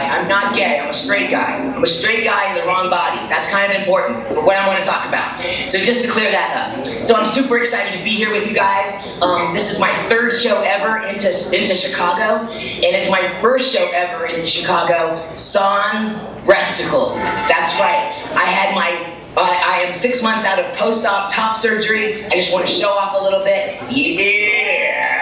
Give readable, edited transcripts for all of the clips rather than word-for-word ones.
guy. I'm not gay. I'm a straight guy. I'm a straight guy in the wrong body. That's kind of important for what I want to talk about. So just to clear that up. So I'm super excited to be here with you guys. This is my third show ever into Chicago, and it's my first show ever in Chicago, Sans Breasticle. That's right. I am 6 months out of post-op top surgery. I just want to show off a little bit. Yeah!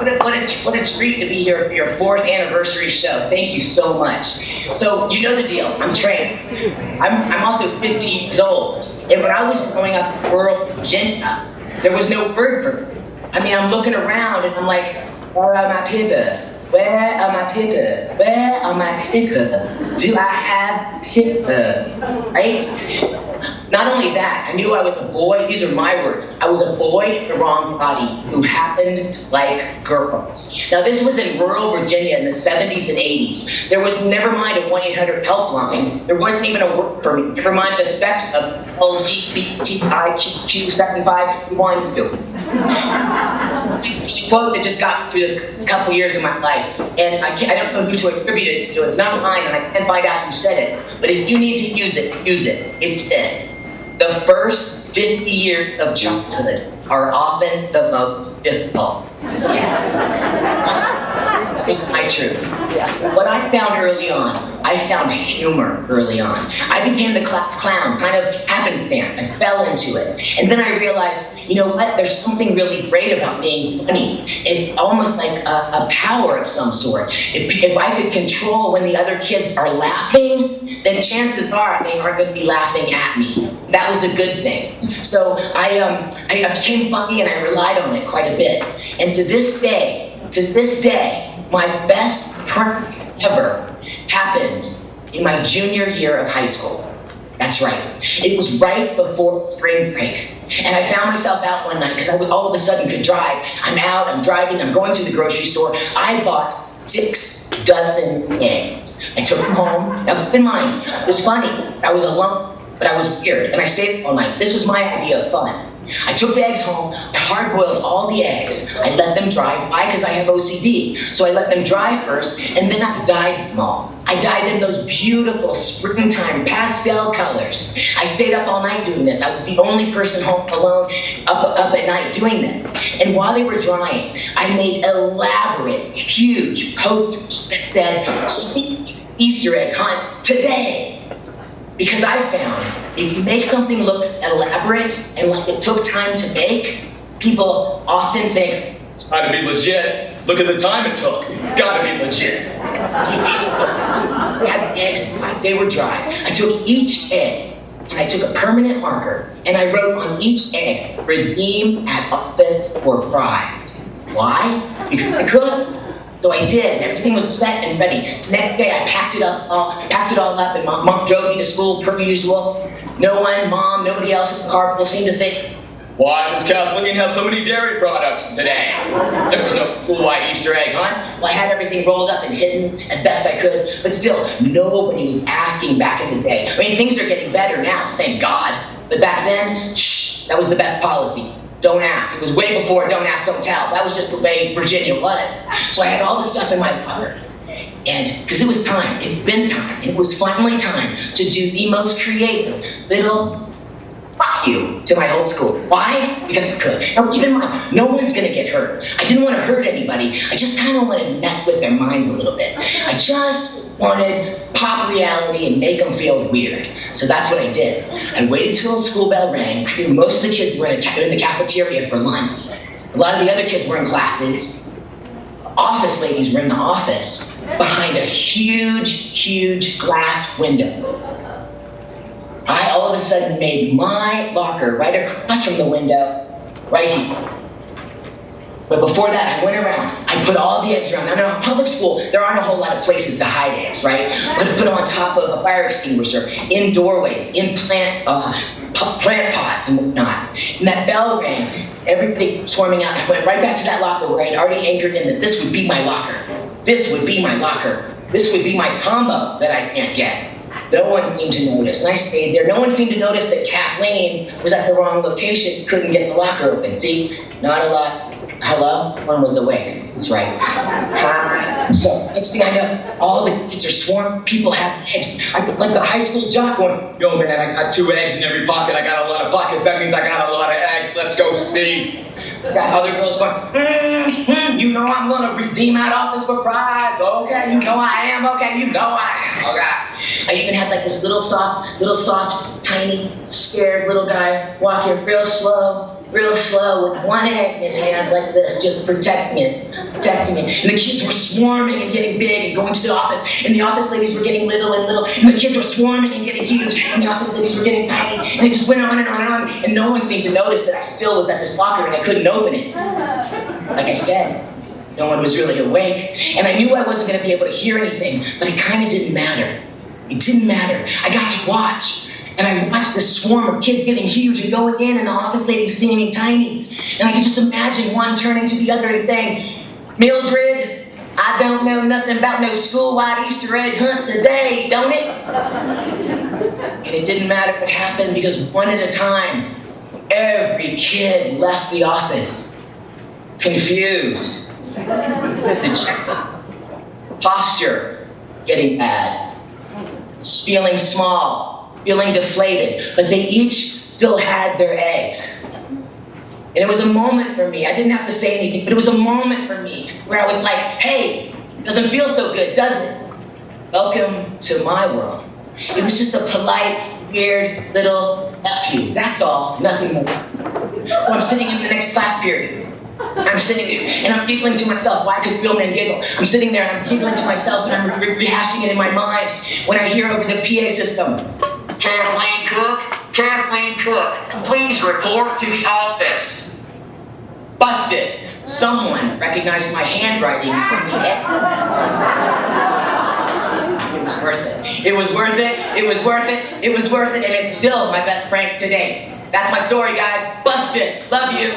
And what a treat to be here for your 4th anniversary show. Thank you so much. So you know the deal. I'm trans. I'm also 50 years old. And when I was growing up in rural Virginia, there was no word for it. I mean, I'm looking around and I'm like, where are my people? Where are my people? Where are my people? Do I have people? Right? Not only that, I knew I was a boy. These are my words. I was a boy in the wrong body who happened to like girls. Now, this was in rural Virginia in the 70s and 80s. There was never mind a 1-800 helpline. There wasn't even a word for me. Never mind the spectrum of LGBTIQ75312. It's a quote that just got through a couple years of my life, and I don't know who to attribute it to. It's not mine, and I can't find out who said it. But if you need to use it, use it. It's this. The first 50 years of childhood are often the most difficult. It's my truth. What I found early on, I found humor early on. I became the class clown, kind of happenstance. I fell into it. And then I realized, you know what? There's something really great about being funny. It's almost like a power of some sort. If I could control when the other kids are laughing, then chances are they aren't going to be laughing at me. That was a good thing. So I became funny and I relied on it quite a bit. And to this day, my best prank ever happened in my junior year of high school. That's right. It was right before spring break. And I found myself out one night because I all of a sudden could drive. I'm out, I'm driving, I'm going to the grocery store. I bought 6 dozen eggs. I took them home. Now keep in mind, it was funny. I was alone, but I was weird. And I stayed up all night. This was my idea of fun. I took the eggs home, I hard-boiled all the eggs, I let them dry. Why? Because I have OCD. So I let them dry first, and then I dyed them all. I dyed them those beautiful springtime pastel colors. I stayed up all night doing this. I was the only person home alone up at night doing this. And while they were drying, I made elaborate, huge posters that said, Easter egg hunt today. Because I found if you make something look elaborate and like it took time to make, people often think, it's gotta be legit. Look at the time it took. Gotta be legit. I had eggs, they were dried. I took each egg and I took a permanent marker and I wrote on each egg, redeem at office or prize. Why? Because I could. So I did. Everything was set and ready. The next day, I packed it all up, and Mom drove me to school per usual. No one, Mom, nobody else in the carpool seemed to think, why does Kathleen have so many dairy products today? There was no full white Easter egg hunt. Well, I had everything rolled up and hidden as best I could, but still, nobody was asking back in the day. I mean, things are getting better now, thank God. But back then, shh, that was the best policy. Don't ask. It was way before don't ask, don't tell. That was just the way Virginia was. So I had all this stuff in my locker. And because it was time, it'd been time, and it was finally time to do the most creative little fuck you to my old school. Why? Because I could. Now keep in mind, no one's going to get hurt. I didn't want to hurt anybody. I just kind of wanted to mess with their minds a little bit. I just wanted pop reality and make them feel weird. So that's what I did. I waited till the school bell rang. I knew most of the kids were in the cafeteria for lunch. A lot of the other kids were in classes. Office ladies were in the office behind a huge, huge glass window. I all of a sudden made my locker right across from the window, right here. But before that, I went around. I put all the eggs around. Now, in public school, there aren't a whole lot of places to hide eggs, right? But I put them on top of a fire extinguisher, in doorways, in plant pots and whatnot. And that bell rang, everybody swarming out. I went right back to that locker where I'd already anchored in that this would be my locker. This would be my locker. This would be my combo that I can't get. No one seemed to notice, and I stayed there. No one seemed to notice that Kathleen was at the wrong location, couldn't get the locker open. See, not a lot. Hello? One was awake. That's right. So, next thing I know, all the kids are swarming. People have eggs. I look like the high school jock going, yo man, I got 2 eggs in every pocket. I got a lot of pockets. That means I got a lot of eggs. Let's go see. Got other girls going, you know I'm going to redeem that office for prize. Okay, you know I am. Okay, you know I am. Okay. I even had like this little soft, tiny, scared little guy walking real slow with one egg in his hands like this, just protecting it. And the kids were swarming and getting big and going to the office, and the office ladies were getting little, and the kids were swarming and getting huge, and the office ladies were getting tiny, and it just went on and on and on, and no one seemed to notice that I still was at this locker and I couldn't open it. Like I said, no one was really awake, and I knew I wasn't going to be able to hear anything, but it kind of didn't matter. It didn't matter. I got to watch. And I watched this swarm of kids getting huge and going in, and the office ladies seeming tiny. And I could just imagine one turning to the other and saying, Mildred, I don't know nothing about no school-wide Easter egg hunt today, don't it? And it didn't matter what happened, because one at a time, every kid left the office, confused, dejected, posture getting bad, feeling small, feeling deflated, but they each still had their eggs. And it was a moment for me. I didn't have to say anything, but it was a moment for me where I was like, hey, doesn't feel so good, does it? Welcome to my world. It was just a polite, weird little F you. That's all, nothing more. I'm sitting in the next class period. I'm sitting there, and I'm giggling to myself. Why? Because real men giggle. I'm sitting there, and I'm giggling to myself, and I'm rehashing it in my mind when I hear over the PA system, Kathleen Cook, please report to the office. Busted. Someone recognized my handwriting from the end. It was worth it. It was worth it. It was worth it. It was worth it. And it's still my best prank today. That's my story, guys. Busted. Love you.